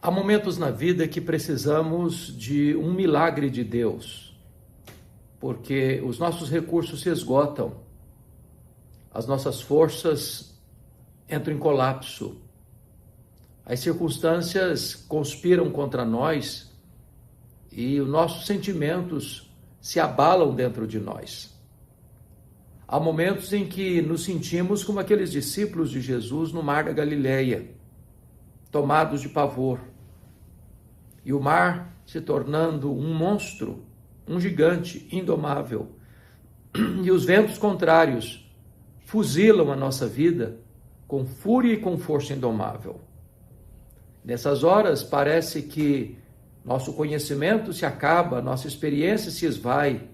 Há momentos na vida que precisamos de um milagre de Deus, porque os nossos recursos se esgotam, as nossas forças entram em colapso, as circunstâncias conspiram contra nós e os nossos sentimentos se abalam dentro de nós. Há momentos em que nos sentimos como aqueles discípulos de Jesus no mar da Galileia, tomados de pavor, e o mar se tornando um monstro, um gigante indomável, e os ventos contrários fuzilam a nossa vida com fúria e com força indomável. Nessas horas parece que nosso conhecimento se acaba, nossa experiência se esvai,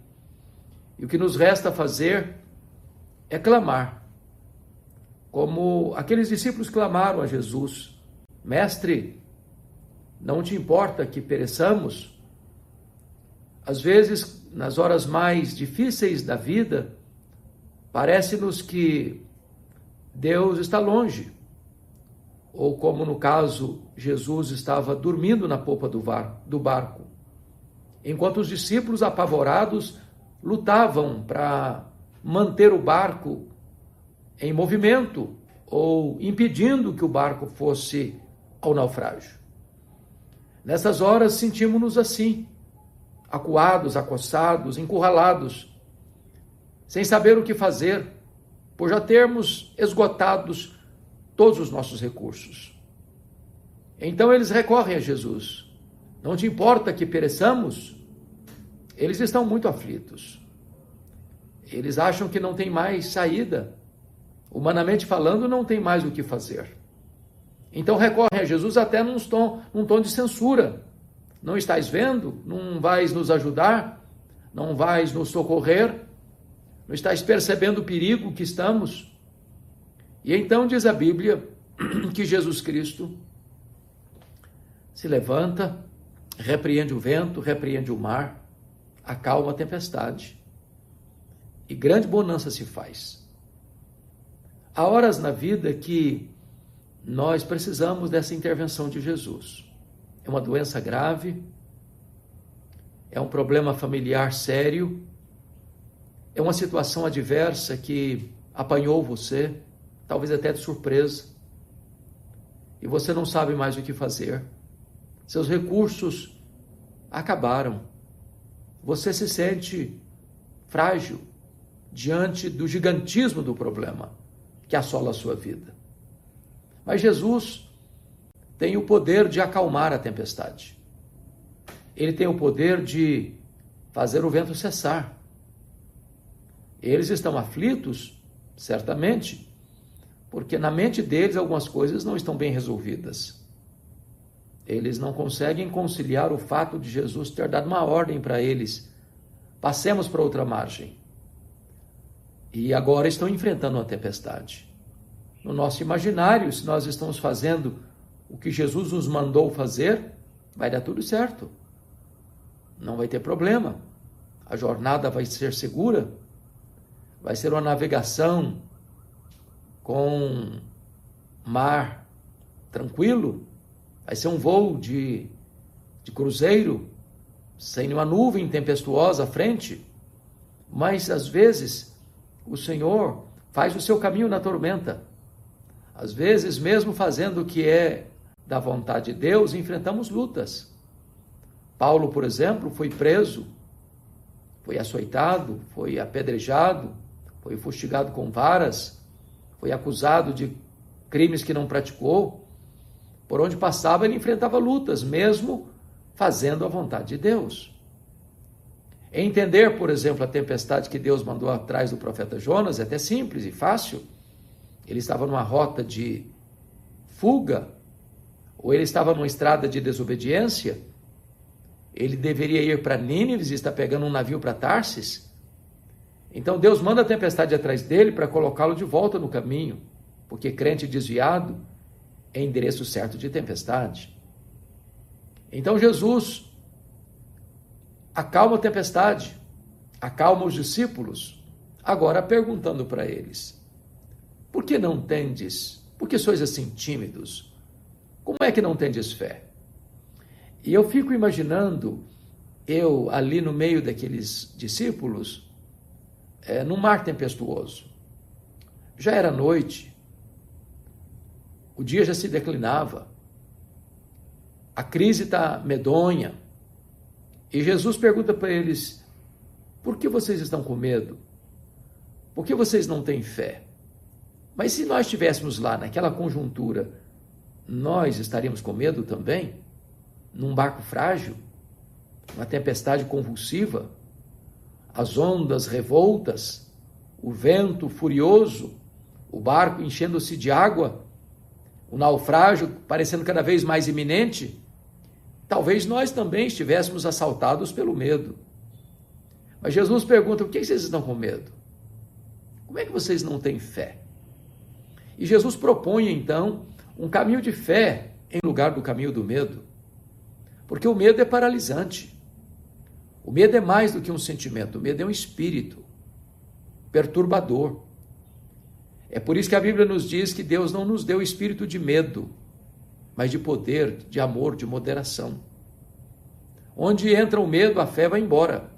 e o que nos resta fazer é clamar, como aqueles discípulos clamaram a Jesus: Mestre, não te importa que pereçamos? Às vezes, nas horas mais difíceis da vida, parece-nos que Deus está longe, ou como no caso, Jesus estava dormindo na popa do barco, enquanto os discípulos apavorados lutavam para manter o barco em movimento ou impedindo que o barco fosse ao naufrágio. Nessas horas sentimos-nos assim, acuados, acossados, encurralados, sem saber o que fazer, por já termos esgotados todos os nossos recursos. Então eles recorrem a Jesus. Não te importa que pereçamos? Eles estão muito aflitos. Eles acham que não tem mais saída. Humanamente falando, não tem mais o que fazer. Então recorrem a Jesus até num tom de censura. Não estás vendo? Não vais nos ajudar? Não vais nos socorrer? Não estás percebendo o perigo que estamos? E então diz a Bíblia que Jesus Cristo se levanta, repreende o vento, repreende o mar, acalma a tempestade e grande bonança se faz. Há horas na vida que nós precisamos dessa intervenção de Jesus. É uma doença grave, é um problema familiar sério, é uma situação adversa que apanhou você, talvez até de surpresa, e você não sabe mais o que fazer. Seus recursos acabaram. Você se sente frágil diante do gigantismo do problema que assola a sua vida. Mas Jesus tem o poder de acalmar a tempestade. Ele tem o poder de fazer o vento cessar. Eles estão aflitos, certamente, porque na mente deles algumas coisas não estão bem resolvidas. Eles não conseguem conciliar o fato de Jesus ter dado uma ordem para eles: passemos para outra margem. E agora estão enfrentando uma tempestade. No nosso imaginário, se nós estamos fazendo o que Jesus nos mandou fazer, vai dar tudo certo. Não vai ter problema. A jornada vai ser segura. Vai ser uma navegação com mar tranquilo. Vai ser um voo de cruzeiro, sem nenhuma nuvem tempestuosa à frente. Mas, às vezes, o Senhor faz o seu caminho na tormenta. Às vezes, mesmo fazendo o que é da vontade de Deus, enfrentamos lutas. Paulo, por exemplo, foi preso, foi açoitado, foi apedrejado, foi fustigado com varas, foi acusado de crimes que não praticou. Por onde passava, ele enfrentava lutas, mesmo fazendo a vontade de Deus. Entender, por exemplo, a tempestade que Deus mandou atrás do profeta Jonas é até simples e fácil. Ele estava numa rota de fuga, ou ele estava numa estrada de desobediência. Ele deveria ir para Nínive e está pegando um navio para Tarsis. Então Deus manda a tempestade atrás dele para colocá-lo de volta no caminho, porque crente desviado é endereço certo de tempestade. Então Jesus acalma a tempestade, acalma os discípulos, agora perguntando para eles: por que não tendes? Por que sois assim tímidos? Como é que não tendes fé? E eu fico imaginando, eu ali no meio daqueles discípulos, num mar tempestuoso. Já era noite, o dia já se declinava, a crise está medonha, e Jesus pergunta para eles: por que vocês estão com medo? Por que vocês não têm fé? Mas se nós estivéssemos lá naquela conjuntura, nós estaríamos com medo também? Num barco frágil, uma tempestade convulsiva, as ondas revoltas, o vento furioso, o barco enchendo-se de água, o naufrágio parecendo cada vez mais iminente, talvez nós também estivéssemos assaltados pelo medo. Mas Jesus pergunta: por que vocês estão com medo? Como é que vocês não têm fé? E Jesus propõe então um caminho de fé em lugar do caminho do medo. Porque o medo é paralisante. O medo é mais do que um sentimento, o medo é um espírito perturbador. É por isso que a Bíblia nos diz que Deus não nos deu espírito de medo, mas de poder, de amor, de moderação. Onde entra o medo, a fé vai embora.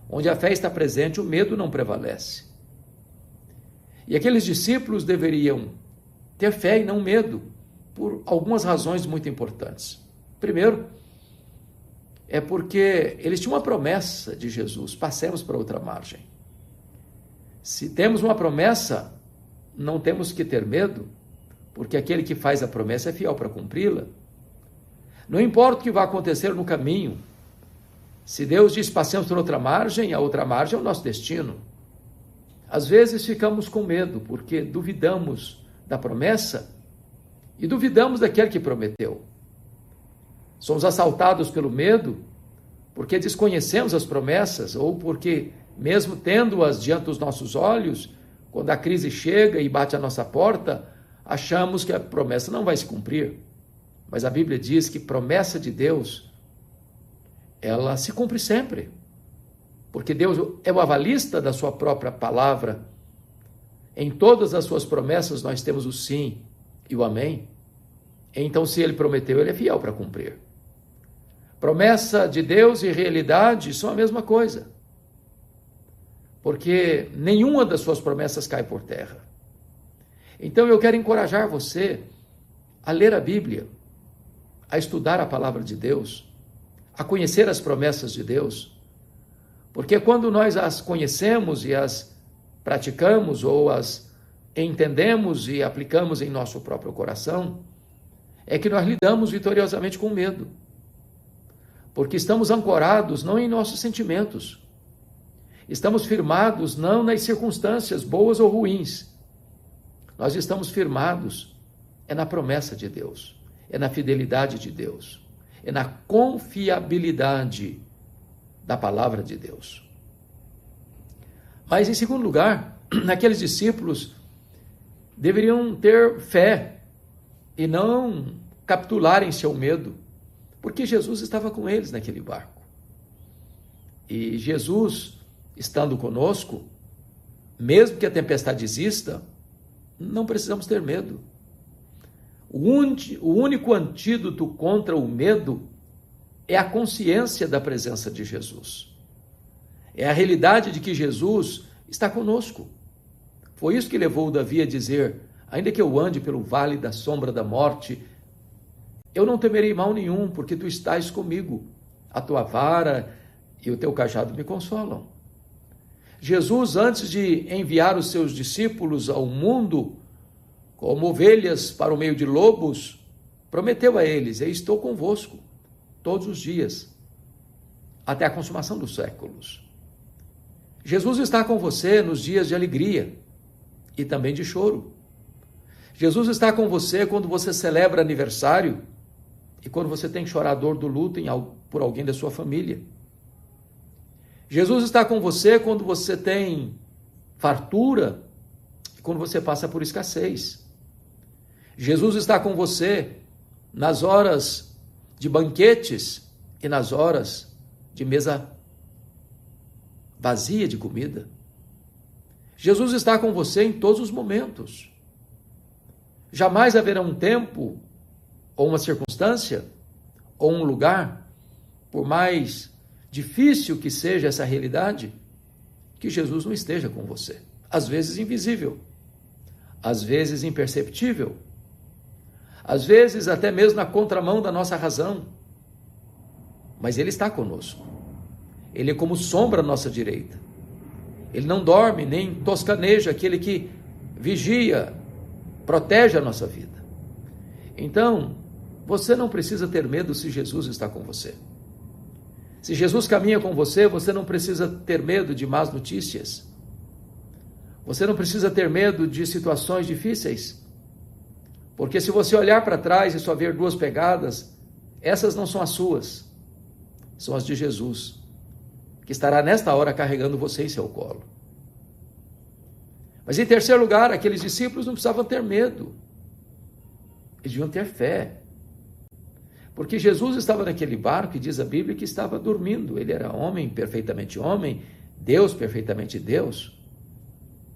Onde a fé está presente, o medo não prevalece. E aqueles discípulos deveriam ter fé e não medo, por algumas razões muito importantes. Primeiro, é porque eles tinham uma promessa de Jesus: passemos para outra margem. Se temos uma promessa, não temos que ter medo, porque aquele que faz a promessa é fiel para cumpri-la. Não importa o que vai acontecer no caminho, se Deus diz passemos para outra margem, a outra margem é o nosso destino. Às vezes ficamos com medo, porque duvidamos da promessa e duvidamos daquele que prometeu. Somos assaltados pelo medo porque desconhecemos as promessas, ou porque, mesmo tendo-as diante dos nossos olhos, quando a crise chega e bate à nossa porta, achamos que a promessa não vai se cumprir. Mas a Bíblia diz que promessa de Deus, ela se cumpre sempre. Porque Deus é o avalista da sua própria palavra. Em todas as suas promessas nós temos o sim e o amém. Então, se ele prometeu, ele é fiel para cumprir. Promessa de Deus e realidade são a mesma coisa. Porque nenhuma das suas promessas cai por terra. Então, eu quero encorajar você a ler a Bíblia, a estudar a palavra de Deus, a conhecer as promessas de Deus. Porque quando nós as conhecemos e as praticamos, ou as entendemos e aplicamos em nosso próprio coração, é que nós lidamos vitoriosamente com o medo. Porque estamos ancorados não em nossos sentimentos. Estamos firmados não nas circunstâncias boas ou ruins. Nós estamos firmados na promessa de Deus, na fidelidade de Deus, na confiabilidade da palavra de Deus. Mas, em segundo lugar, aqueles discípulos deveriam ter fé e não capitularem seu medo, porque Jesus estava com eles naquele barco. E Jesus, estando conosco, mesmo que a tempestade exista, não precisamos ter medo. O único antídoto contra o medo é a consciência da presença de Jesus. É a realidade de que Jesus está conosco. Foi isso que levou Davi a dizer: ainda que eu ande pelo vale da sombra da morte, eu não temerei mal nenhum, porque tu estás comigo. A tua vara e o teu cajado me consolam. Jesus, antes de enviar os seus discípulos ao mundo, como ovelhas para o meio de lobos, prometeu a eles: eu estou convosco todos os dias, até a consumação dos séculos. Jesus está com você nos dias de alegria e também de choro. Jesus está com você quando você celebra aniversário e quando você tem que chorar a dor do luto por alguém da sua família. Jesus está com você quando você tem fartura e quando você passa por escassez. Jesus está com você nas horas de banquetes e nas horas de mesa vazia de comida. Jesus está com você em todos os momentos. Jamais haverá um tempo ou uma circunstância ou um lugar, por mais difícil que seja essa realidade, que Jesus não esteja com você. Às vezes invisível, às vezes imperceptível, às vezes até mesmo na contramão da nossa razão. Mas Ele está conosco. Ele é como sombra à nossa direita. Ele não dorme nem toscaneja, aquele que vigia, protege a nossa vida. Então, você não precisa ter medo se Jesus está com você. Se Jesus caminha com você, você não precisa ter medo de más notícias. Você não precisa ter medo de situações difíceis. Porque se você olhar para trás e só ver duas pegadas, essas não são as suas, são as de Jesus, que estará nesta hora carregando você em seu colo. Mas em terceiro lugar, aqueles discípulos não precisavam ter medo. Eles deviam ter fé. Porque Jesus estava naquele barco e diz a Bíblia que estava dormindo. Ele era homem, perfeitamente homem, Deus, perfeitamente Deus.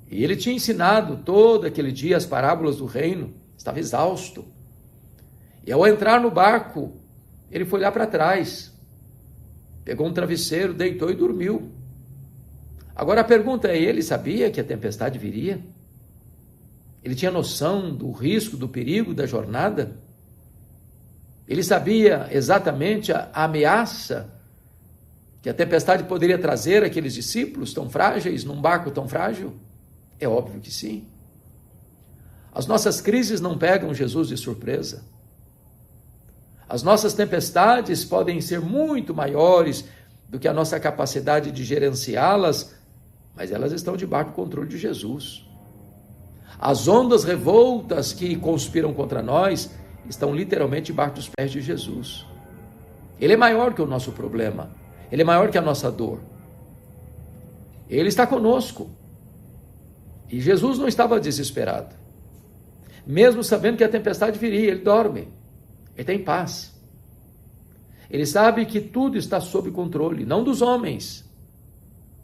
E ele tinha ensinado todo aquele dia as parábolas do reino, estava exausto. E ao entrar no barco, ele foi lá para trás, pegou um travesseiro, deitou e dormiu. Agora a pergunta é, ele sabia que a tempestade viria? Ele tinha noção do risco, do perigo da jornada? Ele sabia exatamente a ameaça que a tempestade poderia trazer àqueles discípulos tão frágeis, num barco tão frágil? É óbvio que sim. As nossas crises não pegam Jesus de surpresa. As nossas tempestades podem ser muito maiores do que a nossa capacidade de gerenciá-las, mas elas estão debaixo do controle de Jesus. As ondas revoltas que conspiram contra nós estão literalmente debaixo dos pés de Jesus. Ele é maior que o nosso problema. Ele é maior que a nossa dor. Ele está conosco. E Jesus não estava desesperado. Mesmo sabendo que a tempestade viria, ele dorme. Ele tem paz. Ele sabe que tudo está sob controle, não dos homens,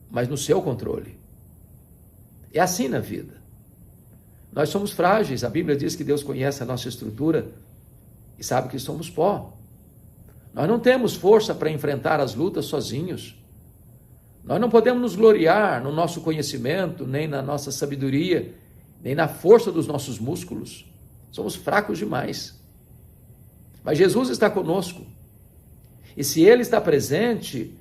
mas no seu controle. É assim na vida. Nós somos frágeis. A Bíblia diz que Deus conhece a nossa estrutura e sabe que somos pó. Nós não temos força para enfrentar as lutas sozinhos. Nós não podemos nos gloriar no nosso conhecimento, nem na nossa sabedoria, nem na força dos nossos músculos. Somos fracos demais. Mas Jesus está conosco. E se Ele está presente,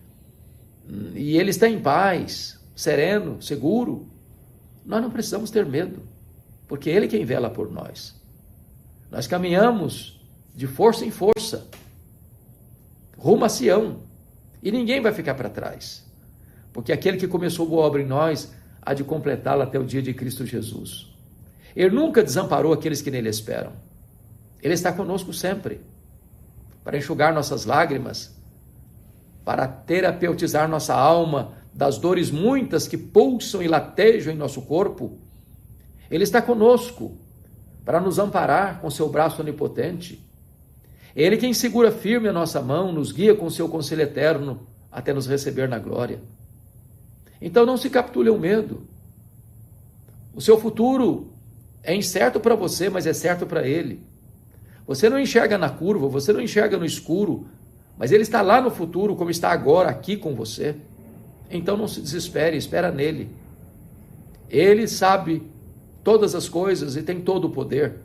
e Ele está em paz, sereno, seguro, nós não precisamos ter medo, porque Ele é quem vela por nós. Nós caminhamos de força em força, rumo a Sião, e ninguém vai ficar para trás, porque aquele que começou boa obra em nós há de completá-la até o dia de Cristo Jesus. Ele nunca desamparou aqueles que nele esperam. Ele está conosco sempre, para enxugar nossas lágrimas, para terapeutizar nossa alma das dores muitas que pulsam e latejam em nosso corpo. Ele está conosco para nos amparar com seu braço onipotente. Ele quem segura firme a nossa mão, nos guia com seu conselho eterno até nos receber na glória. Então não se capitule ao medo. O seu futuro é incerto para você, mas é certo para Ele. Você não enxerga na curva, você não enxerga no escuro, mas Ele está lá no futuro, como está agora aqui com você. Então não se desespere, espera nele. Ele sabe todas as coisas e tem todo o poder.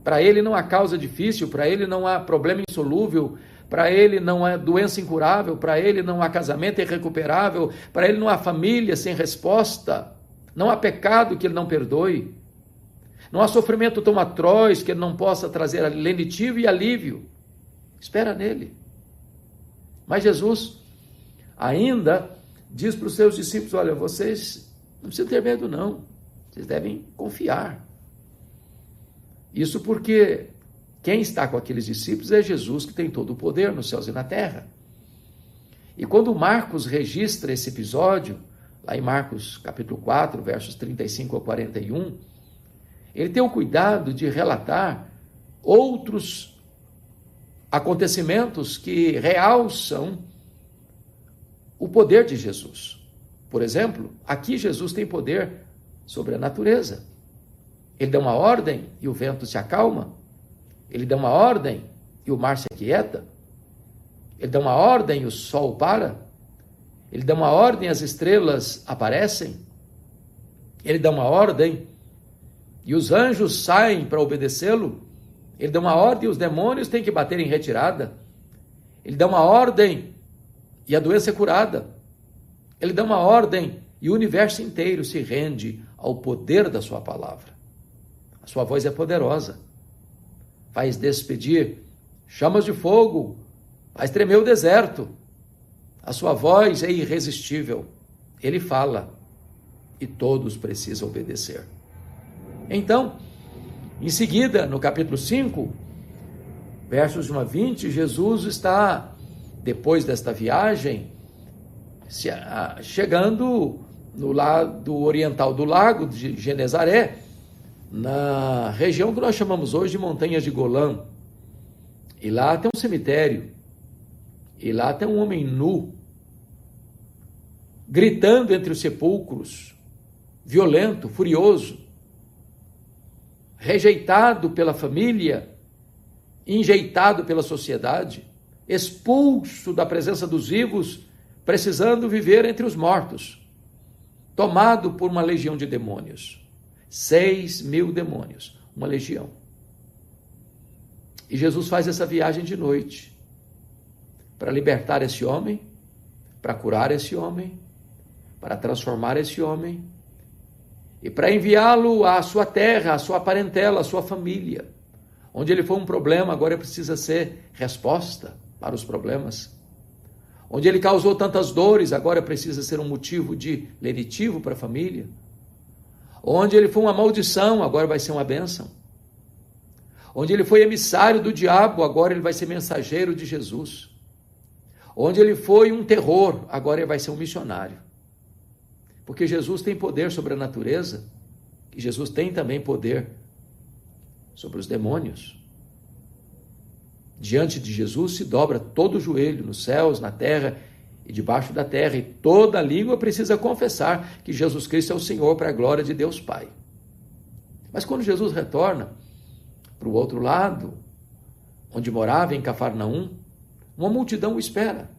Para Ele não há causa difícil, para Ele não há problema insolúvel, para Ele não há doença incurável, para Ele não há casamento irrecuperável, para Ele não há família sem resposta, não há pecado que Ele não perdoe. Não há sofrimento tão atroz que Ele não possa trazer lenitivo e alívio. Espera nele. Mas Jesus ainda diz para os seus discípulos, olha, vocês não precisam ter medo não, vocês devem confiar. Isso porque quem está com aqueles discípulos é Jesus, que tem todo o poder nos céus e na terra. E quando Marcos registra esse episódio, lá em Marcos capítulo 4, versos 35 a 41, ele tem o cuidado de relatar outros acontecimentos que realçam o poder de Jesus. Por exemplo, aqui Jesus tem poder sobre a natureza. Ele dá uma ordem e o vento se acalma. Ele dá uma ordem e o mar se aquieta. Ele dá uma ordem, o sol para. Ele dá uma ordem, as estrelas aparecem. Ele dá uma ordem e os anjos saem para obedecê-lo. Ele dá uma ordem e os demônios têm que bater em retirada. Ele dá uma ordem e a doença é curada. Ele dá uma ordem e o universo inteiro se rende ao poder da sua palavra. A sua voz é poderosa. Faz despedir chamas de fogo, faz tremer o deserto. A sua voz é irresistível. Ele fala e todos precisam obedecer. Então, em seguida, no capítulo 5, versos de 1 a 20, Jesus está, depois desta viagem, chegando no lado oriental do lago de Genezaré, na região que nós chamamos hoje de Montanhas de Golã. E lá tem um cemitério. E lá tem um homem nu, gritando entre os sepulcros, violento, furioso, rejeitado pela família, enjeitado pela sociedade, expulso da presença dos vivos, precisando viver entre os mortos, tomado por uma legião de demônios. 6.000 demônios, uma legião. E Jesus faz essa viagem de noite para libertar esse homem, para curar esse homem, para transformar esse homem e para enviá-lo à sua terra, à sua parentela, à sua família. Onde ele foi um problema, agora precisa ser resposta para os problemas. Onde ele causou tantas dores, agora precisa ser um motivo de lenitivo para a família. Onde ele foi uma maldição, agora vai ser uma bênção. Onde ele foi emissário do diabo, agora ele vai ser mensageiro de Jesus. Onde ele foi um terror, agora ele vai ser um missionário. Porque Jesus tem poder sobre a natureza e Jesus tem também poder sobre os demônios. Diante de Jesus se dobra todo o joelho, nos céus, na terra e debaixo da terra, e toda língua precisa confessar que Jesus Cristo é o Senhor para a glória de Deus Pai. Mas quando Jesus retorna para o outro lado, onde morava em Cafarnaum, uma multidão o espera.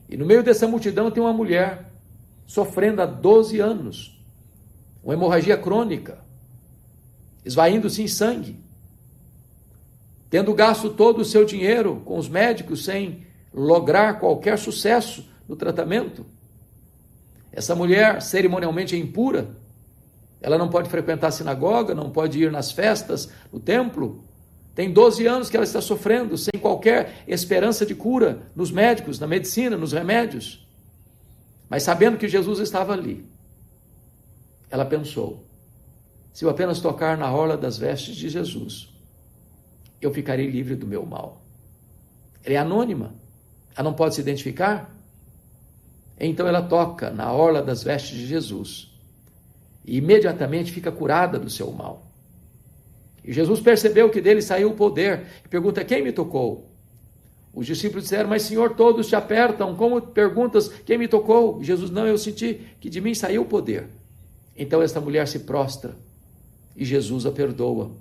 E no meio dessa multidão tem uma mulher sofrendo há 12 anos, uma hemorragia crônica, esvaindo-se em sangue, tendo gasto todo o seu dinheiro com os médicos sem lograr qualquer sucesso no tratamento. Essa mulher cerimonialmente é impura, ela não pode frequentar a sinagoga, não pode ir nas festas, no templo. Tem 12 anos que ela está sofrendo, sem qualquer esperança de cura nos médicos, na medicina, nos remédios. Mas sabendo que Jesus estava ali, ela pensou: se eu apenas tocar na orla das vestes de Jesus, eu ficarei livre do meu mal. Ela é anônima, ela não pode se identificar. Então ela toca na orla das vestes de Jesus e imediatamente fica curada do seu mal. E Jesus percebeu que dele saiu o poder e pergunta: quem me tocou? Os discípulos disseram: mas Senhor, todos te apertam, como perguntas quem me tocou? E Jesus: não, eu senti que de mim saiu o poder. Então esta mulher se prostra e Jesus a perdoa.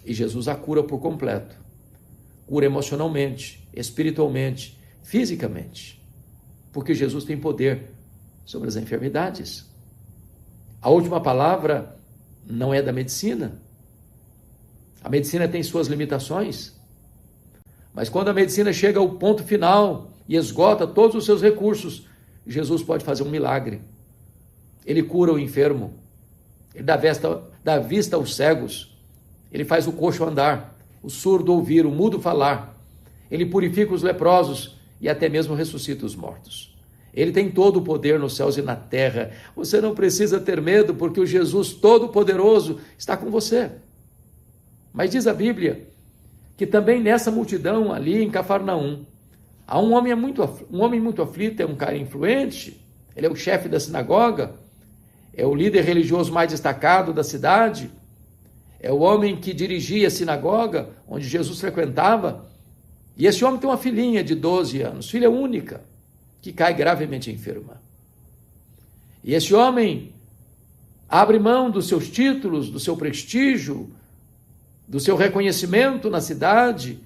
E Jesus a cura por completo. Cura emocionalmente, espiritualmente, fisicamente. Porque Jesus tem poder sobre as enfermidades. A última palavra não é da medicina. A medicina tem suas limitações. Mas quando a medicina chega ao ponto final e esgota todos os seus recursos, Jesus pode fazer um milagre. Ele cura o enfermo. Ele dá vista aos cegos. Ele faz o coxo andar, o surdo ouvir, o mudo falar. Ele purifica os leprosos e até mesmo ressuscita os mortos. Ele tem todo o poder nos céus e na terra. Você não precisa ter medo, porque o Jesus Todo-Poderoso está com você. Mas diz a Bíblia que também nessa multidão ali em Cafarnaum, há um homem muito aflito, é um cara influente, ele é o chefe da sinagoga, é o líder religioso mais destacado da cidade, é o homem que dirigia a sinagoga onde Jesus frequentava, e esse homem tem uma filhinha de 12 anos, filha única, que cai gravemente enferma. E esse homem abre mão dos seus títulos, do seu prestígio, do seu reconhecimento na cidade,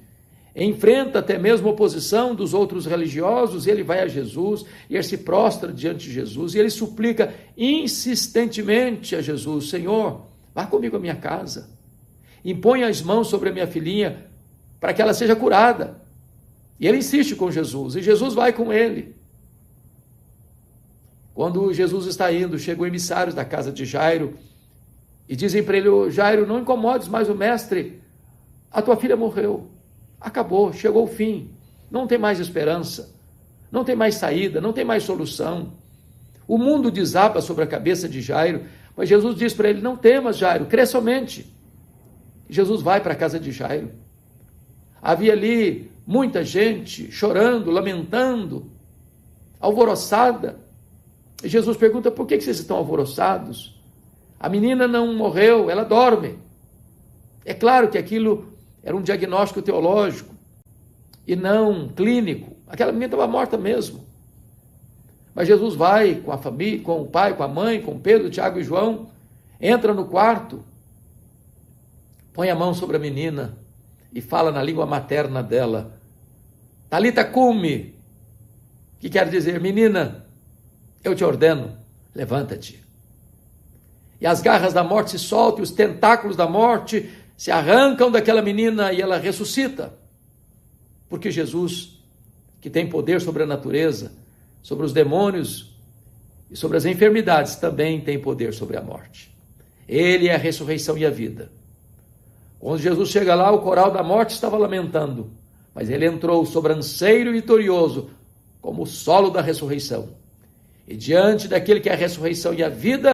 enfrenta até mesmo a oposição dos outros religiosos, ele vai a Jesus, e ele se prostra diante de Jesus, e ele suplica insistentemente a Jesus: Senhor, vá comigo à minha casa, impõe as mãos sobre a minha filhinha, para que ela seja curada. E ele insiste com Jesus, e Jesus vai com ele. Quando Jesus está indo, chegam emissários da casa de Jairo, e dizem para ele: Jairo, não incomodes mais o mestre, a tua filha morreu, acabou, chegou o fim, não tem mais esperança, não tem mais saída, não tem mais solução. O mundo desaba sobre a cabeça de Jairo, mas Jesus diz para ele: não temas, Jairo, crê somente. Jesus vai para a casa de Jairo. Havia ali muita gente chorando, lamentando, alvoroçada. E Jesus pergunta: por que vocês estão alvoroçados? A menina não morreu, ela dorme. É claro que aquilo era um diagnóstico teológico e não clínico. Aquela menina estava morta mesmo. Mas Jesus vai com a família, com o pai, com a mãe, com Pedro, Tiago e João, entra no quarto, põe a mão sobre a menina e fala na língua materna dela: Talita cumi, que quer dizer: menina, eu te ordeno, levanta-te. E as garras da morte se soltam, e os tentáculos da morte se arrancam daquela menina e ela ressuscita. Porque Jesus, que tem poder sobre a natureza, sobre os demônios e sobre as enfermidades, também tem poder sobre a morte. Ele é a ressurreição e a vida. Quando Jesus chega lá, o coral da morte estava lamentando, mas ele entrou sobranceiro e vitorioso, como o solo da ressurreição. E diante daquele que é a ressurreição e a vida,